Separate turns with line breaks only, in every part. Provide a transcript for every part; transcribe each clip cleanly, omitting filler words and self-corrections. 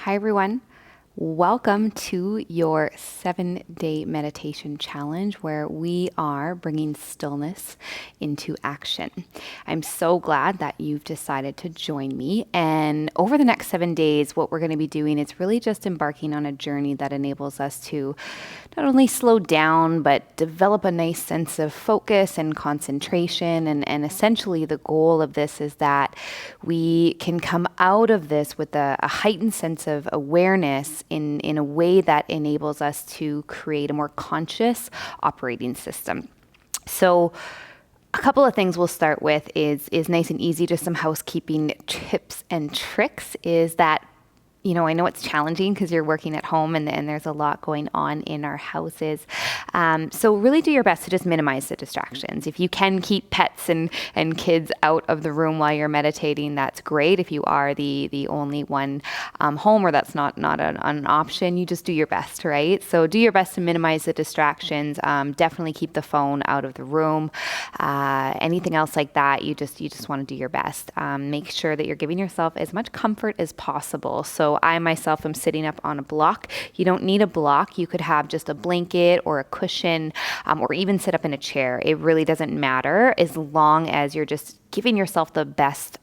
Hi, everyone. Welcome to your 7-day meditation challenge where we are bringing stillness into action. I'm so glad that you've decided to join me. And over the next 7 days, what we're going to be doing is really just embarking on a journey that enables us to not only slow down, but develop a nice sense of focus and concentration. And essentially, the goal of this is that we can come out of this with a heightened sense of awareness in a way that enables us to create a more conscious operating system. So a couple of things we'll start with is nice and easy, just some housekeeping tips and tricks is that I know it's challenging because you're working at home and there's a lot going on in our houses. So really do your best to just minimize the distractions. If you can keep pets and kids out of the room while you're meditating, that's great. If you are the only one home or that's not an option, you just do your best, right? So do your best to minimize the distractions. Definitely keep the phone out of the room. Anything else like that, you just want to do your best. Make sure that you're giving yourself as much comfort as possible. So I myself am sitting up on a block. You don't need a block. You could have just a blanket or a cushion, or even sit up in a chair. It really doesn't matter as long as you're just giving yourself the best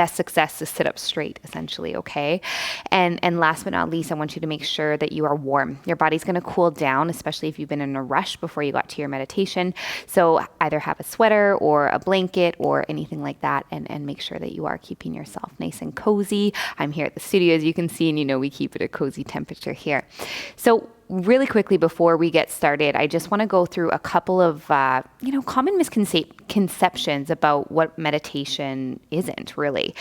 success to sit up straight, essentially, okay? And last but not least, I want you to make sure that you are warm. Your body's going to cool down, especially if you've been in a rush before you got to your meditation. So either have a sweater or a blanket or anything like that, and make sure that you are keeping yourself nice and cozy. I'm here at the studio, as you can see, and we keep it a cozy temperature here. So really quickly before we get started, I just want to go through a couple of, common misconceptions about what meditation isn't really.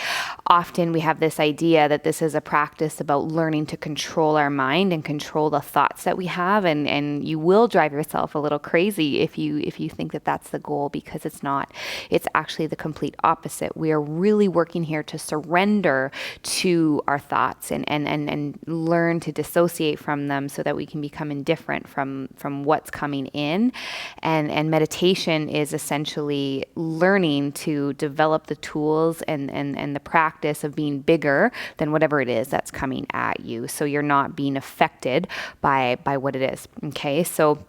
Often we have this idea that this is a practice about learning to control our mind and control the thoughts that we have, and you will drive yourself a little crazy if you think that that's the goal, because it's not. It's actually the complete opposite. We are really working here to surrender to our thoughts and learn to dissociate from them so that we can become indifferent from what's coming in. And meditation is essentially learning to develop the tools and the practice of being bigger than whatever it is that's coming at you. So you're not being affected by what it is. Okay, so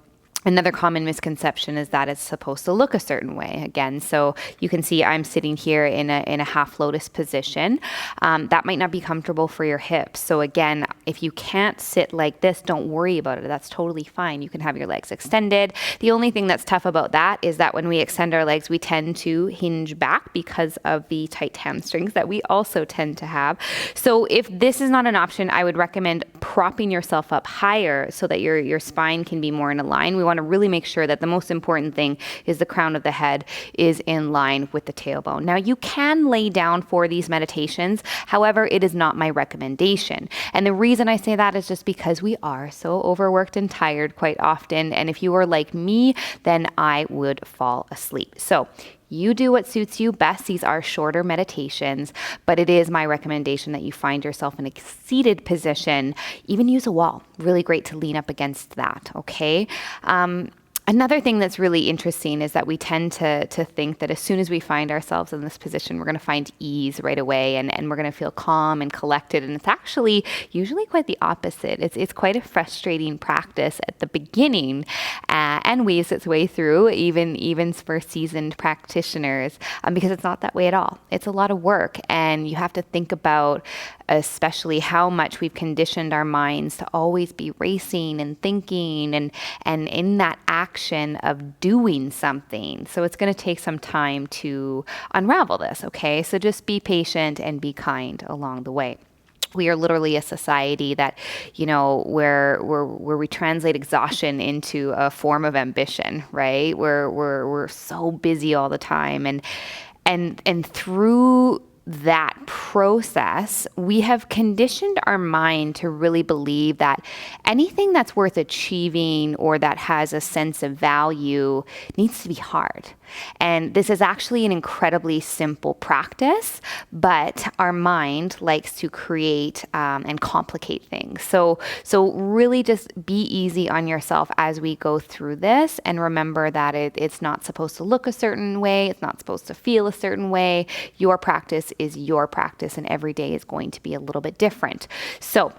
another common misconception is that it's supposed to look a certain way. Again, so you can see I'm sitting here in a half lotus position. That might not be comfortable for your hips. So again, if you can't sit like this, don't worry about it. That's totally fine. You can have your legs extended. The only thing that's tough about that is that when we extend our legs, we tend to hinge back because of the tight hamstrings that we also tend to have. So if this is not an option, I would recommend propping yourself up higher so that your spine can be more in a line. We want to really make sure that the most important thing is the crown of the head is in line with the tailbone. Now, you can lay down for these meditations. However, it is not my recommendation. And the reason I say that is just because we are so overworked and tired quite often. And if you are like me, then I would fall asleep. So you do what suits you best. These are shorter meditations, but it is my recommendation that you find yourself in a seated position. Even use a wall. Really great to lean up against that, okay? Another thing that's really interesting is that we tend to think that as soon as we find ourselves in this position, we're going to find ease right away and we're going to feel calm and collected. And it's actually usually quite the opposite. It's quite a frustrating practice at the beginning and weaves its way through, even for seasoned practitioners, because it's not that way at all. It's a lot of work, and you have to think about especially how much we've conditioned our minds to always be racing and thinking and in that action of doing something. So it's going to take some time to unravel this, okay? So just be patient and be kind along the way. We are literally a society that, where we translate exhaustion into a form of ambition, right? We're so busy all the time, and through that process, we have conditioned our mind to really believe that anything that's worth achieving or that has a sense of value needs to be hard. And this is actually an incredibly simple practice, but our mind likes to create and complicate things. So really just be easy on yourself as we go through this, and remember that it's not supposed to look a certain way. It's not supposed to feel a certain way. Your practice is your practice, and every day is going to be a little bit different. So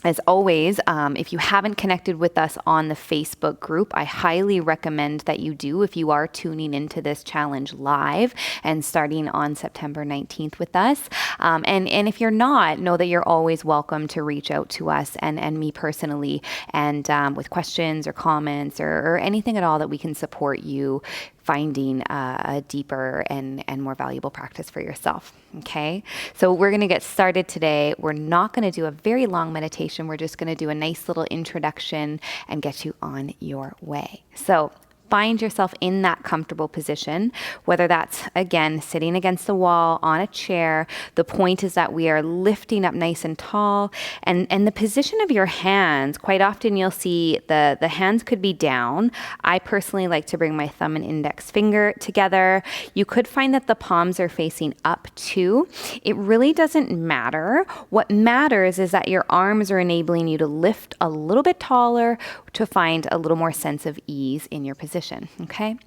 as always, if you haven't connected with us on the Facebook group, I highly recommend that you do if you are tuning into this challenge live and starting on September 19th with us. And if you're not, know that you're always welcome to reach out to us and me personally, and with questions or comments or anything at all that we can support you finding a deeper and more valuable practice for yourself. Okay, so we're going to get started today. We're not going to do a very long meditation. We're just going to do a nice little introduction and get you on your way. So find yourself in that comfortable position, whether that's, again, sitting against the wall, on a chair. The point is that we are lifting up nice and tall. And the position of your hands, quite often you'll see the hands could be down. I personally like to bring my thumb and index finger together. You could find that the palms are facing up too. It really doesn't matter. What matters is that your arms are enabling you to lift a little bit taller, to find a little more sense of ease in your position, okay?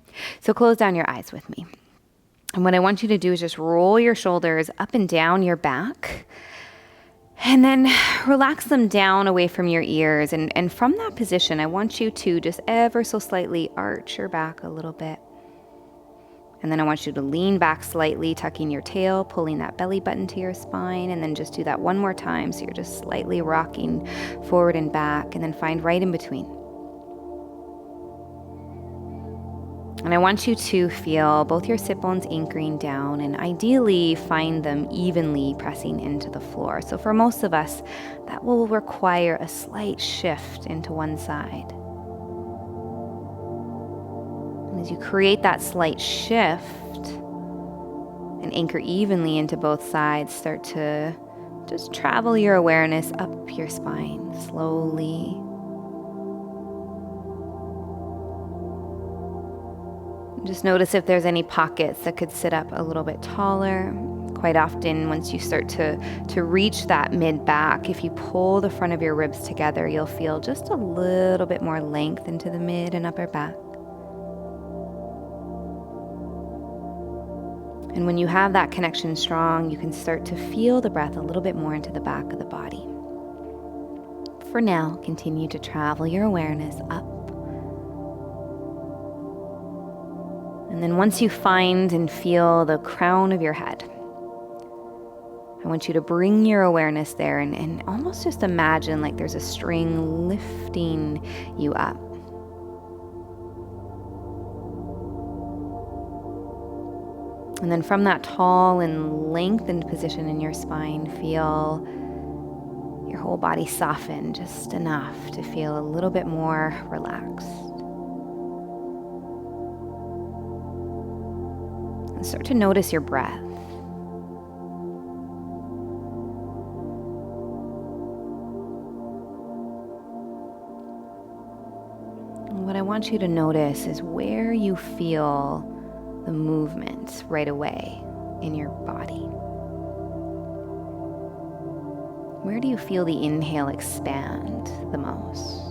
So close down your eyes with me. And what I want you to do is just roll your shoulders up and down your back, and then relax them down away from your ears. And from that position, I want you to just ever so slightly arch your back a little bit. And then I want you to lean back slightly, tucking your tail, pulling that belly button to your spine, and then just do that one more time. So you're just slightly rocking forward and back, and then find right in between. And I want you to feel both your sit bones anchoring down, and ideally find them evenly pressing into the floor. So for most of us, that will require a slight shift into one side. And as you create that slight shift and anchor evenly into both sides, start to just travel your awareness up your spine slowly. Just notice if there's any pockets that could sit up a little bit taller. Quite often, once you start to reach that mid-back, if you pull the front of your ribs together, you'll feel just a little bit more length into the mid and upper back. And when you have that connection strong, you can start to feel the breath a little bit more into the back of the body. For now, continue to travel your awareness up. And then once you find and feel the crown of your head, I want you to bring your awareness there and almost just imagine like there's a string lifting you up. And then from that tall and lengthened position in your spine, feel your whole body soften just enough to feel a little bit more relaxed. And start to notice your breath. And what I want you to notice is where you feel the movement right away in your body. Where do you feel the inhale expand the most?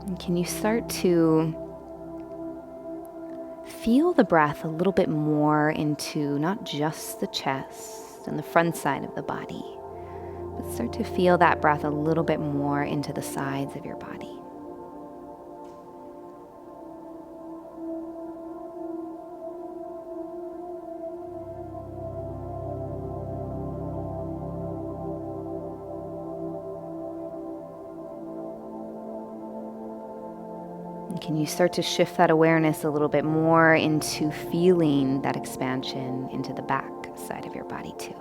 And can you start to feel the breath a little bit more into not just the chest and the front side of the body, but start to feel that breath a little bit more into the sides of your body. And can you start to shift that awareness a little bit more into feeling that expansion into the back side of your body too?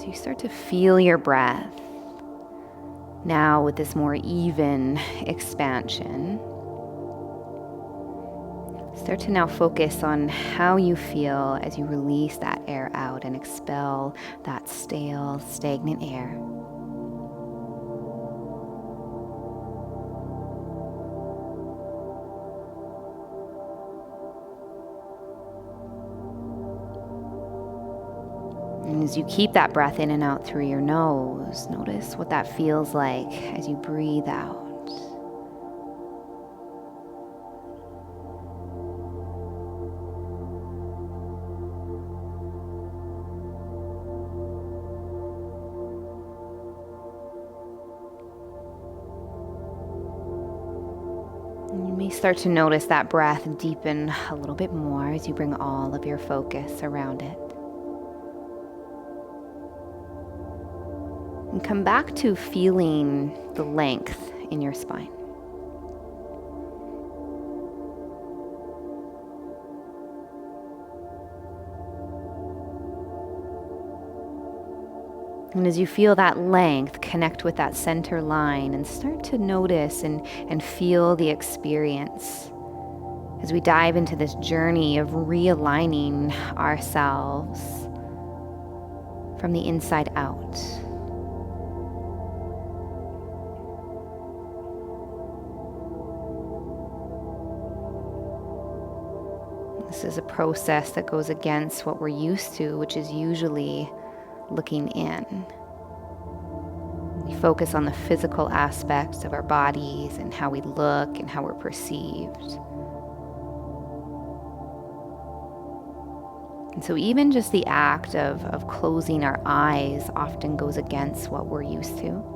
So you start to feel your breath now with this more even expansion. Start to now focus on how you feel as you release that air out and expel that stale, stagnant air. And as you keep that breath in and out through your nose, notice what that feels like as you breathe out. And you may start to notice that breath deepen a little bit more as you bring all of your focus around it. And come back to feeling the length in your spine. And as you feel that length, connect with that center line and start to notice and feel the experience as we dive into this journey of realigning ourselves from the inside out. This is a process that goes against what we're used to, which is usually looking in. We focus on the physical aspects of our bodies and how we look and how we're perceived. And so even just the act of closing our eyes often goes against what we're used to.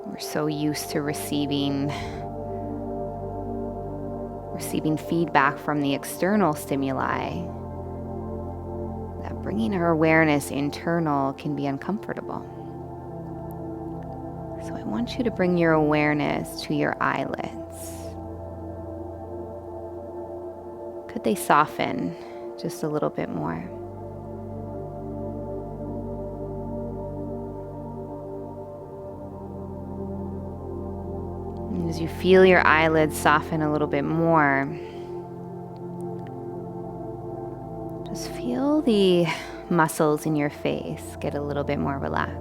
We're so used to receiving feedback from the external stimuli that bringing our awareness internal can be uncomfortable. So I want you to bring your awareness to your eyelids. Could they soften just a little bit more? And as you feel your eyelids soften a little bit more, just feel the muscles in your face get a little bit more relaxed.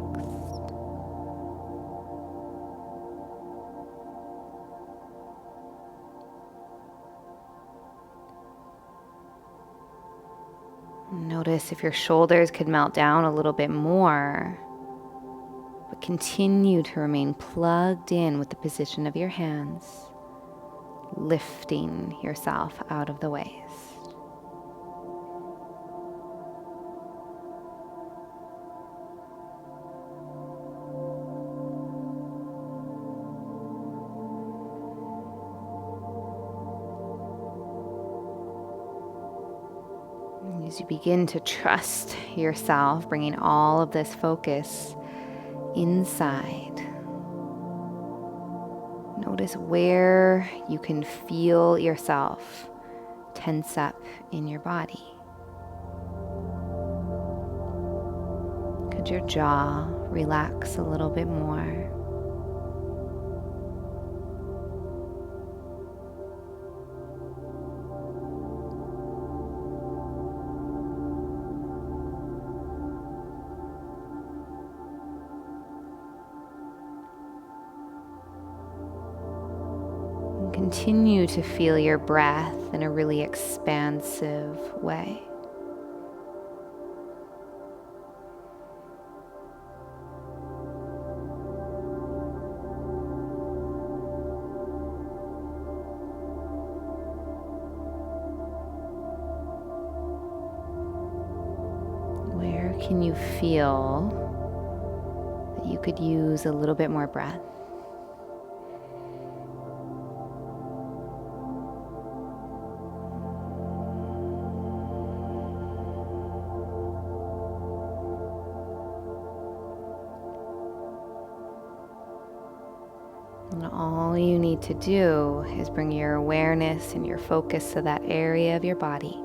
Notice if your shoulders could melt down a little bit more, but continue to remain plugged in with the position of your hands, lifting yourself out of the waist. As you begin to trust yourself, bringing all of this focus inside, notice where you can feel yourself tense up in your body. Could your jaw relax a little bit more? Continue to feel your breath in a really expansive way. Where can you feel that you could use a little bit more breath? And all you need to do is bring your awareness and your focus to that area of your body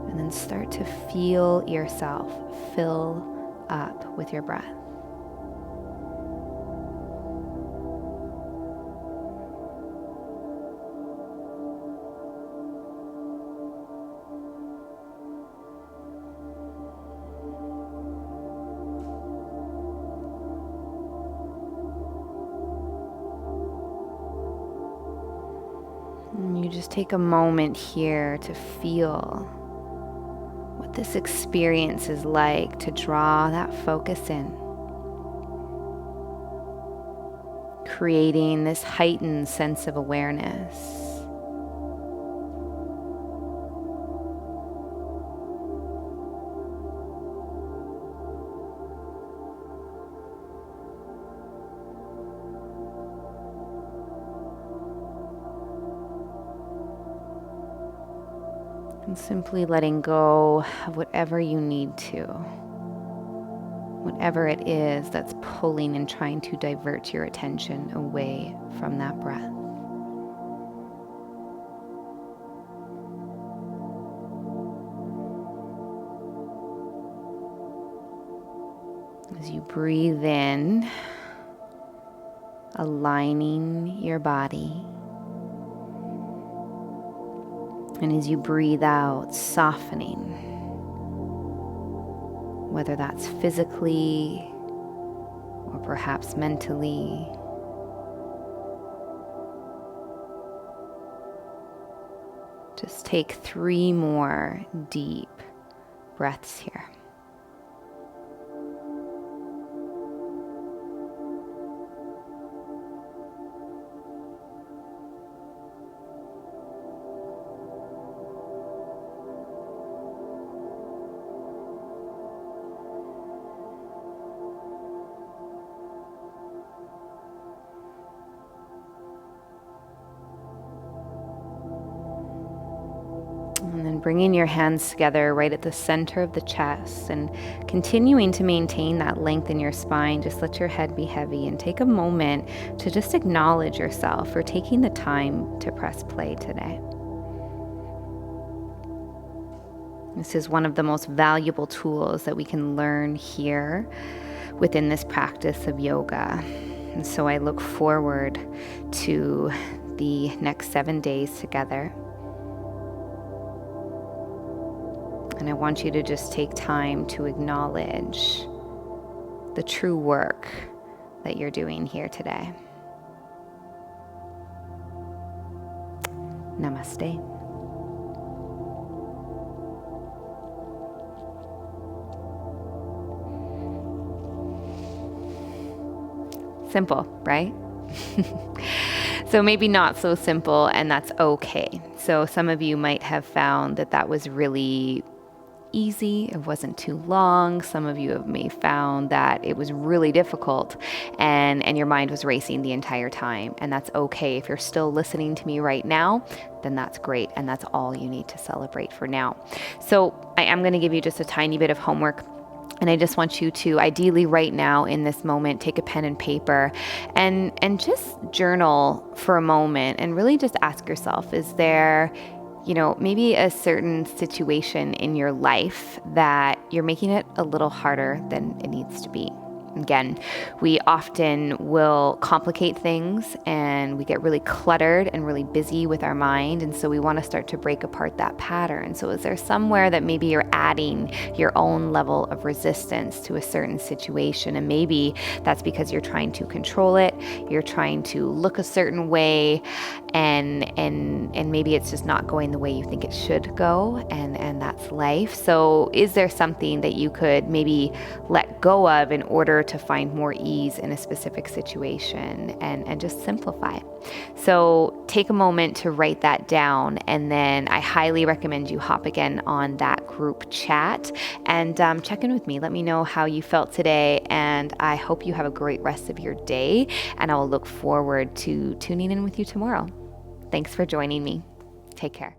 And then start to feel yourself fill up with your breath. And you just take a moment here to feel what this experience is like, to draw that focus in, creating this heightened sense of awareness. And simply letting go of whatever you need to, whatever it is that's pulling and trying to divert your attention away from that breath. As you breathe in, aligning your body. And as you breathe out, softening, whether that's physically or perhaps mentally. Just take 3 more deep breaths here. And then bringing your hands together right at the center of the chest and continuing to maintain that length in your spine. Just let your head be heavy and take a moment to just acknowledge yourself for taking the time to press play today. This is one of the most valuable tools that we can learn here within this practice of yoga. And so I look forward to the next 7 days together. And I want you to just take time to acknowledge the true work that you're doing here today. Namaste. Simple, right? So maybe not so simple, and that's okay. So some of you might have found that that was really easy. It wasn't too long. Some of you may have found that it was really difficult and your mind was racing the entire time. And that's okay. If you're still listening to me right now, then that's great. And that's all you need to celebrate for now. So I am going to give you just a tiny bit of homework. And I just want you to, ideally right now in this moment, take a pen and paper and just journal for a moment and really just ask yourself, is there, maybe a certain situation in your life that you're making it a little harder than it needs to be? Again, we often will complicate things and we get really cluttered and really busy with our mind. And so we want to start to break apart that pattern. So is there somewhere that maybe you're adding your own level of resistance to a certain situation? And maybe that's because you're trying to control it. You're trying to look a certain way and maybe it's just not going the way you think it should go. And that's life. So is there something that you could maybe let go of in order to find more ease in a specific situation and just simplify? So take a moment to write that down, and then I highly recommend you hop again on that group chat and check in with me. Let me know how you felt today, and I hope you have a great rest of your day, and I will look forward to tuning in with you tomorrow. Thanks for joining me. Take care.